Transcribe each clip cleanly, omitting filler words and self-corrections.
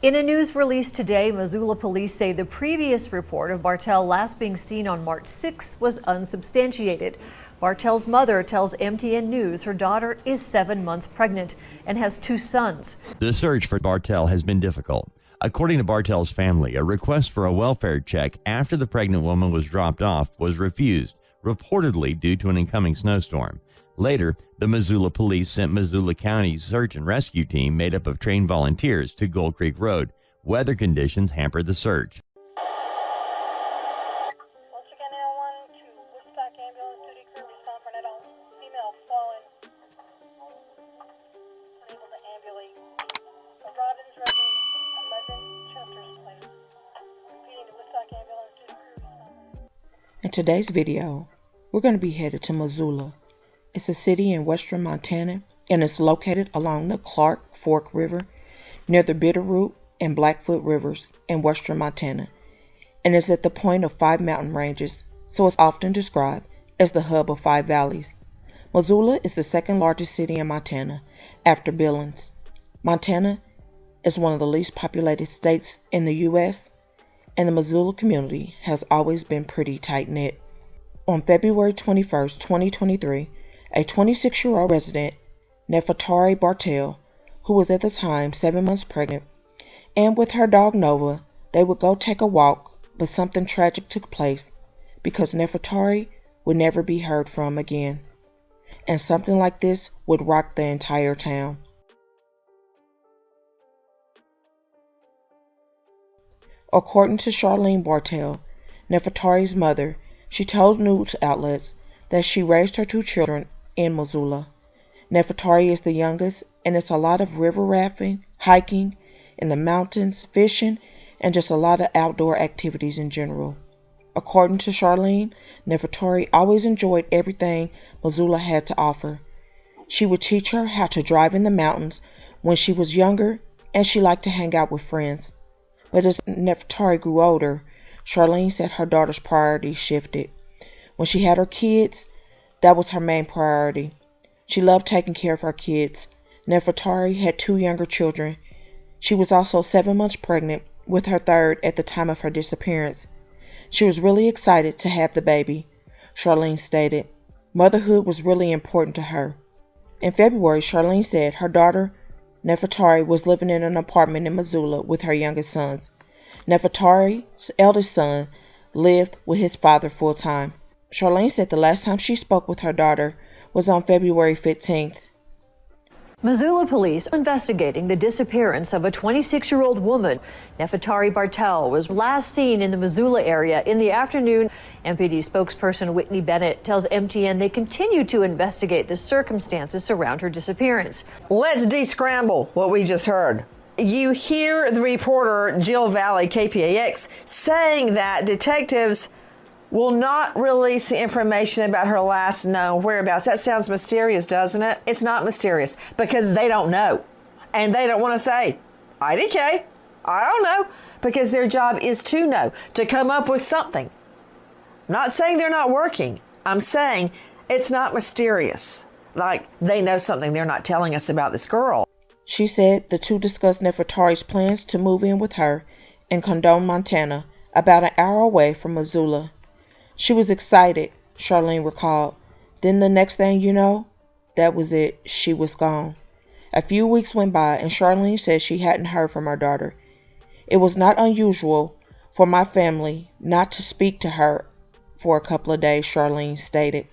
In a news release today, Missoula police say the previous report of Bartell last being seen on March 6th was unsubstantiated. Bartell's mother tells MTN News her daughter is 7 months pregnant and has 2 sons. The search for Bartell has been difficult. According to Bartell's family, a request for a welfare check after the pregnant woman was dropped off was refused, reportedly due to an incoming snowstorm. Later, the Missoula police sent Missoula County's search and rescue team made up of trained volunteers to Gold Creek Road. Weather conditions hampered the search. In today's video, we're going to be headed to Missoula. It's a city in western Montana, and it's located along the Clark Fork River near the Bitterroot and Blackfoot Rivers in western Montana, and it's at the point of 5 mountain ranges, so it's often described as the hub of 5 valleys. Missoula is the second largest city in Montana after Billings. Montana is one of the least populated states in the U.S., and the Missoula community has always been pretty tight-knit. On February 21, 2023, a 26-year-old resident, Nefertari Bartell, who was at the time 7 months pregnant, and with her dog Nova, they would go take a walk, but something tragic took place because Nefertari would never be heard from again. And something like this would rock the entire town. According to Charlene Bartell, Nefertari's mother, she told news outlets that she raised her 2 children in Missoula. Nefertari is the youngest, and it's a lot of river rafting, hiking in the mountains, fishing, and just a lot of outdoor activities in general. According to Charlene, Nefertari always enjoyed everything Missoula had to offer. She would teach her how to drive in the mountains when she was younger, and she liked to hang out with friends. But as Nefertari grew older, Charlene said her daughter's priorities shifted. When she had her kids, that was her main priority. She loved taking care of her kids. Nefertari had 2 younger children. She was also 7 months pregnant with her 3rd at the time of her disappearance. She was really excited to have the baby, Charlene stated. Motherhood was really important to her. In February, Charlene said her daughter, Nefertari, was living in an apartment in Missoula with her youngest sons. Nefertari's eldest son lived with his father full-time. Charlene said the last time she spoke with her daughter was on February 15th. Missoula police are investigating the disappearance of a 26-year-old woman. Nefertari Bartell was last seen in the Missoula area in the afternoon. MPD spokesperson Whitney Bennett tells MTN they continue to investigate the circumstances surround her disappearance. Let's descramble what we just heard. You hear the reporter Jill Valley, KPAX, saying that detectives will not release the information about her last known whereabouts. That sounds mysterious, doesn't it? It's not mysterious because they don't know. And they don't want to say, IDK, I don't know, because their job is to know, to come up with something. I'm not saying they're not working. I'm saying it's not mysterious. Like they know something they're not telling us about this girl. She said the 2 discussed Nefertari's plans to move in with her in Condon, Montana, about an hour away from Missoula. She was excited, Charlene recalled. Then the next thing you know, that was it. She was gone. A few weeks went by, and Charlene said she hadn't heard from her daughter. It was not unusual for my family not to speak to her for a couple of days, Charlene stated.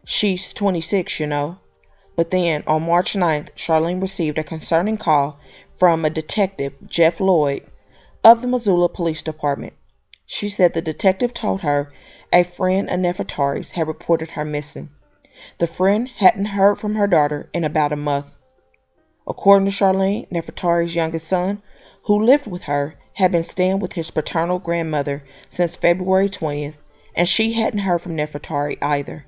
She's 26, you know. But then, on March 9th, Charlene received a concerning call from a detective, Jeff Lloyd, of the Missoula Police Department. She said the detective told her a friend of Nefertari's had reported her missing. The friend hadn't heard from her daughter in about a month. According to Charlene, Nefertari's youngest son, who lived with her, had been staying with his paternal grandmother since February 20th, and she hadn't heard from Nefertari either,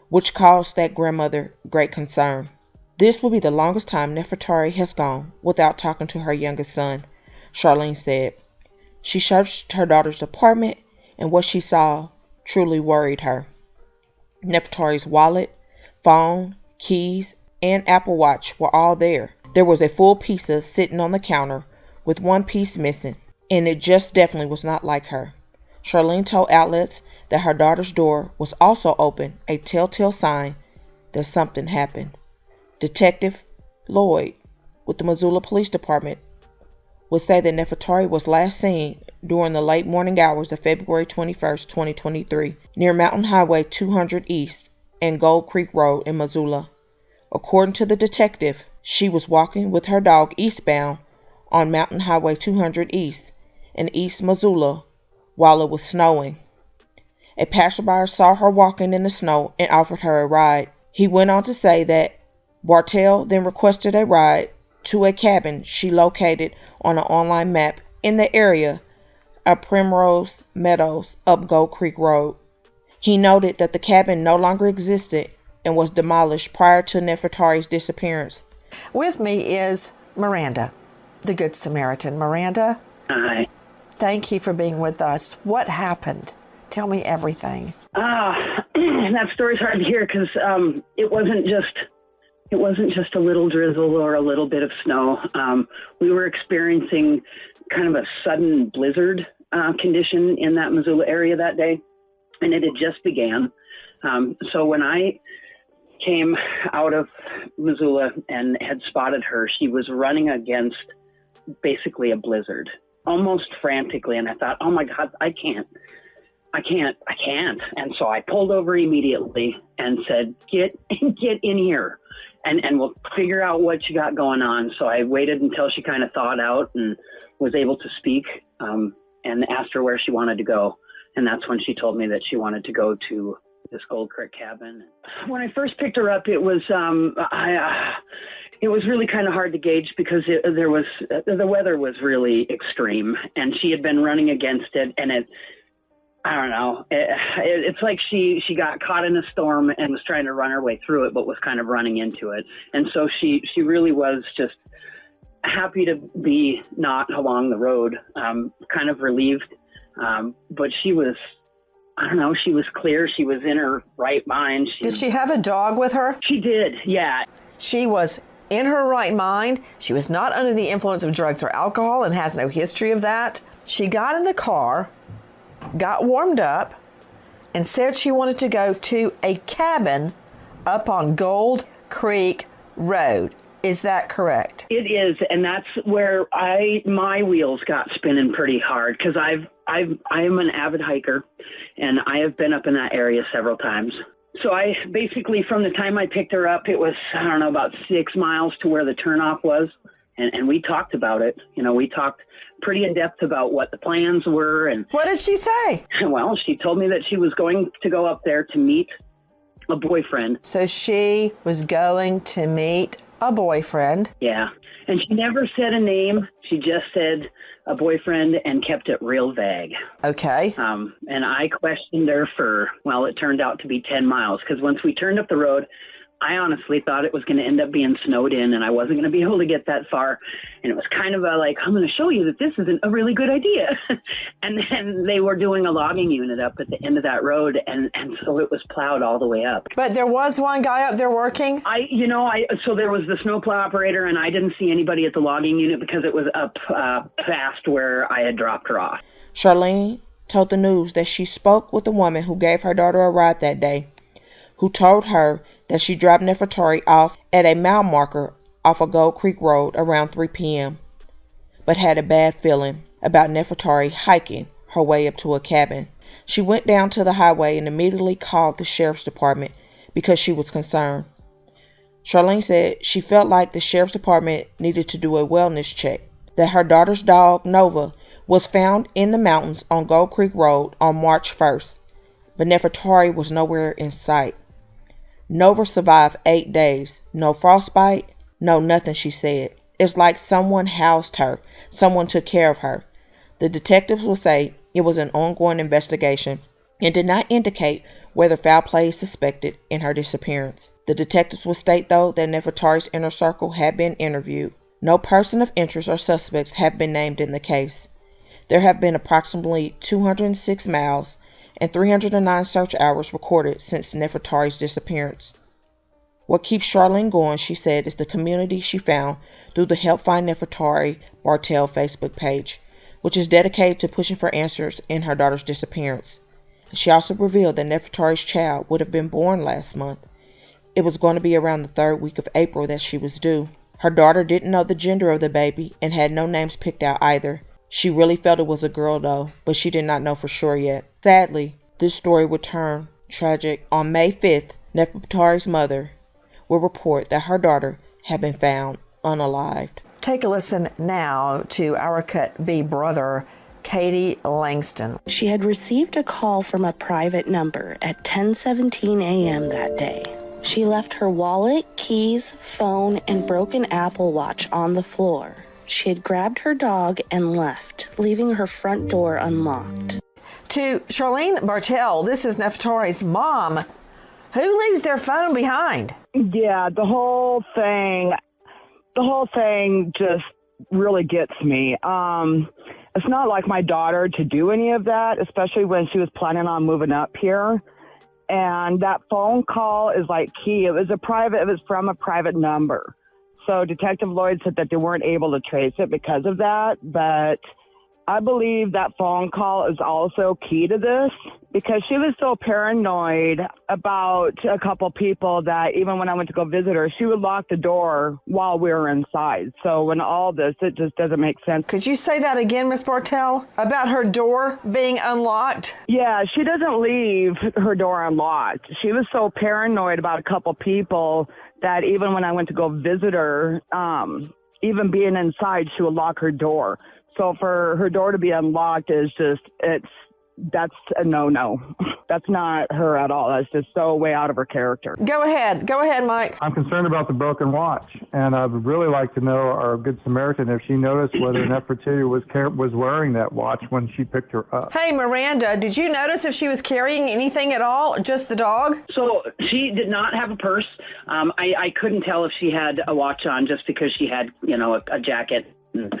which caused that grandmother great concern. This will be the longest time Nefertari has gone without talking to her youngest son, Charlene said. She searched her daughter's apartment, and what she saw truly worried her. Nefertari's wallet, phone, keys, and Apple Watch were all there. There was a full pizza sitting on the counter with one piece missing, and it just definitely was not like her. Charlene told outlets that her daughter's door was also open, a telltale sign that something happened. Detective Lloyd with the Missoula Police Department would say that Nefertari was last seen during the late morning hours of February 21, 2023, near Mountain Highway 200 East and Gold Creek Road in Missoula. According to the detective, she was walking with her dog eastbound on Mountain Highway 200 East in East Missoula while it was snowing. A passerby saw her walking in the snow and offered her a ride. He went on to say that Bartell then requested a ride to a cabin she located on an online map in the area of Primrose Meadows up Gold Creek Road. He noted that the cabin no longer existed and was demolished prior to Nefertari's disappearance. With me is Miranda, the Good Samaritan. Miranda? Hi. Thank you for being with us. What happened? Tell me everything. That story's hard to hear because it wasn't just a little drizzle or a little bit of snow. We were experiencing kind of a sudden blizzard condition in that Missoula area that day, and it had just began. So when I came out of Missoula and had spotted her, she was running against basically a blizzard, almost frantically. And I thought, oh my God, I can't. And so I pulled over immediately and said, get in here and we'll figure out what you got going on. So I waited until she kind of thawed out and was able to speak, and asked her where she wanted to go. And that's when she told me that she wanted to go to this Gold Creek cabin. When I first picked her up, it was really kind of hard to gauge because the weather was really extreme, and she had been running against it, and I don't know. It's like she got caught in a storm and was trying to run her way through it, but was kind of running into it. And so she really was just happy to be not along the road, kind of relieved. But she was, I don't know, she was clear. She was in her right mind. Did she have a dog with her? She did, yeah. She was in her right mind. She was not under the influence of drugs or alcohol and has no history of that. She got in the car, got warmed up, and said she wanted to go to a cabin up on Gold Creek Road. Is that correct? It is, and that's where my wheels got spinning pretty hard because I am an avid hiker, and I have been up in that area several times. So I basically, from the time I picked her up, it was, I don't know, about 6 miles to where the turnoff was, and we talked about it. You know, we talked pretty in depth about what the plans were. And what did she say? Well, she told me that she was going to go up there to meet a boyfriend. So she was going to meet a boyfriend. Yeah. And she never said a name. She just said a boyfriend and kept it real vague. Okay. And I questioned her for, well, it turned out to be 10 miles because once we turned up the road, I honestly thought it was going to end up being snowed in and I wasn't going to be able to get that far. And it was kind of like, I'm going to show you that this isn't a really good idea. And then they were doing a logging unit up at the end of that road. And so it was plowed all the way up. But there was one guy up there working? So there was the snowplow operator and I didn't see anybody at the logging unit because it was up past where I had dropped her off. Charlene told the news that she spoke with the woman who gave her daughter a ride that day, who told her that she dropped Nefertari off at a mile marker off of Gold Creek Road around 3 p.m., but had a bad feeling about Nefertari hiking her way up to a cabin. She went down to the highway and immediately called the sheriff's department because she was concerned. Charlene said she felt like the sheriff's department needed to do a wellness check, that her daughter's dog, Nova, was found in the mountains on Gold Creek Road on March 1st, but Nefertari was nowhere in sight. Nova survived 8 days. No frostbite, no nothing, she said. It's like someone housed her. Someone took care of her. The detectives will say it was an ongoing investigation and did not indicate whether foul play is suspected in her disappearance. The detectives will state, though, that Nefertari's inner circle had been interviewed. No person of interest or suspects have been named in the case. There have been approximately 206 miles and 309 search hours recorded since Nefertari's disappearance. What keeps Charlene going, she said, is the community she found through the Help Find Nefertari Bartell Facebook page, which is dedicated to pushing for answers in her daughter's disappearance. She also revealed that Nefertari's child would have been born last month. It was going to be around the 3rd week of April that she was due. Her daughter didn't know the gender of the baby and had no names picked out either. She really felt it was a girl though, but she did not know for sure yet. Sadly, this story would turn tragic. On May 5th, Nefertari's mother will report that her daughter had been found unalived. Take a listen now to our Cut B brother, Katie Langston. She had received a call from a private number at 10:17 a.m. that day. She left her wallet, keys, phone, and broken Apple Watch on the floor. She had grabbed her dog and left, leaving her front door unlocked. To Charlene Bartell, this is Nefertari's mom. Who leaves their phone behind? Yeah, the whole thing just really gets me. It's not like my daughter to do any of that, especially when she was planning on moving up here. And that phone call is like key. It was from a private number. So Detective Lloyd said that they weren't able to trace it because of that. But I believe that phone call is also key to this because she was so paranoid about a couple people that even when I went to go visit her, she would lock the door while we were inside. So when all this, it just doesn't make sense. Could you say that again, Miss Bartell, about her door being unlocked? Yeah, she doesn't leave her door unlocked. She was so paranoid about a couple people that even when I went to go visit her, even being inside, she would lock her door. So for her door to be unlocked is that's a no-no. That's not her at all. That's just so way out of her character. Go ahead, Mike. I'm concerned about the broken watch, and I would really like to know, our Good Samaritan, if she noticed whether Nefertari was wearing that watch when she picked her up. Hey, Miranda, did you notice if she was carrying anything at all, just the dog? So she did not have a purse. I couldn't tell if she had a watch on just because she had, a jacket and,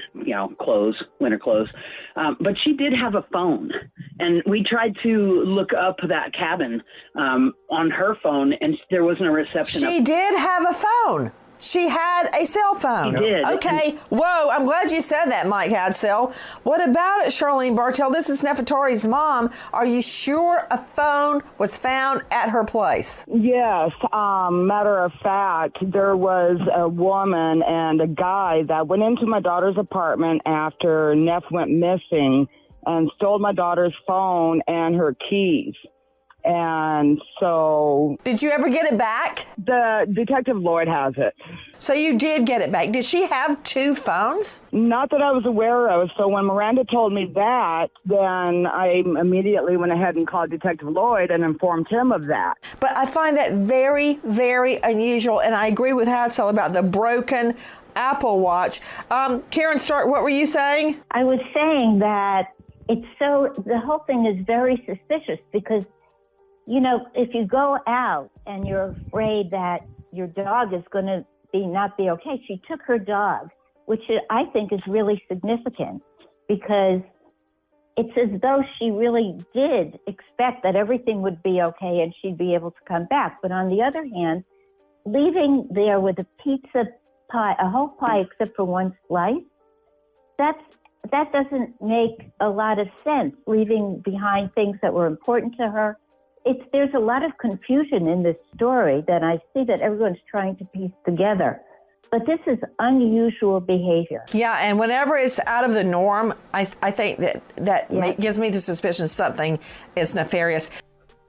clothes, winter clothes. But she did have a phone, and we tried to look up that cabin on her phone, and there wasn't a reception. She did have a phone. She had a cell phone. She did. Okay. Whoa, I'm glad you said that, Mike Hadsell. What about it, Charlene Bartell? This is Nefertari's mom. Are you sure a phone was found at her place? Yes. Matter of fact, there was a woman and a guy that went into my daughter's apartment after Neff went missing and stole my daughter's phone and her keys. And so... Did you ever get it back? The Detective Lloyd has it. So you did get it back. Did she have two phones? Not that I was aware of. So when Miranda told me that, then I immediately went ahead and called Detective Lloyd and informed him of that. But I find that very, very unusual. And I agree with Hadsell about the broken Apple Watch. Karen Stark, what were you saying? I was saying that the whole thing is very suspicious because if you go out and you're afraid that your dog is going to not be okay, she took her dog, which I think is really significant because it's as though she really did expect that everything would be okay and she'd be able to come back. But on the other hand, leaving there with a pizza pie, a whole pie except for one slice, that doesn't make a lot of sense, leaving behind things that were important to her. There's a lot of confusion in this story that I see that everyone's trying to piece together. But this is unusual behavior. Yeah, and whenever it's out of the norm, I think that gives me the suspicion something is nefarious.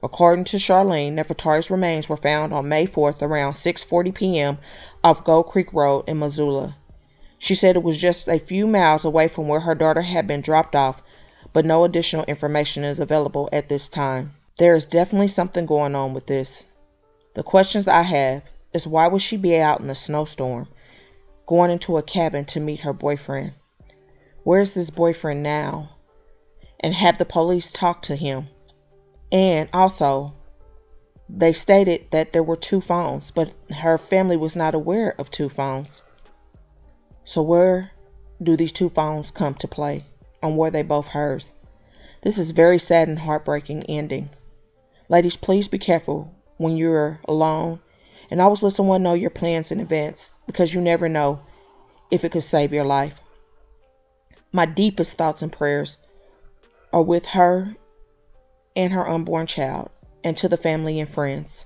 According to Charlene, Nefertari's remains were found on May 4th around 6:40 p.m. off Gold Creek Road in Missoula. She said it was just a few miles away from where her daughter had been dropped off, but no additional information is available at this time. There is definitely something going on with this. The questions I have is why would she be out in a snowstorm, going into a cabin to meet her boyfriend? Where is this boyfriend now? And have the police talk to him? And also, they stated that there were two phones, but her family was not aware of two phones. So where do these two phones come to play? And were they both hers? This is very sad and heartbreaking ending. Ladies, please be careful when you're alone And always let someone know your plans in advance, because you never know if it could save your life. My deepest thoughts and prayers are with her and her unborn child, and to the family and friends.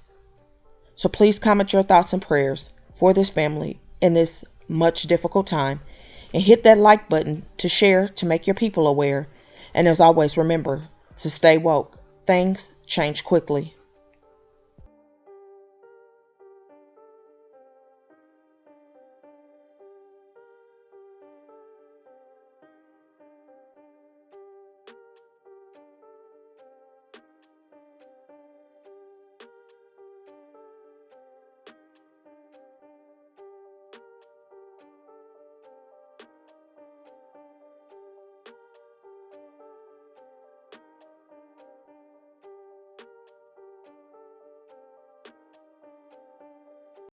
So please comment your thoughts and prayers for this family in this much difficult time, and hit that like button to share to make your people aware. And as always, remember to stay woke. Things change quickly.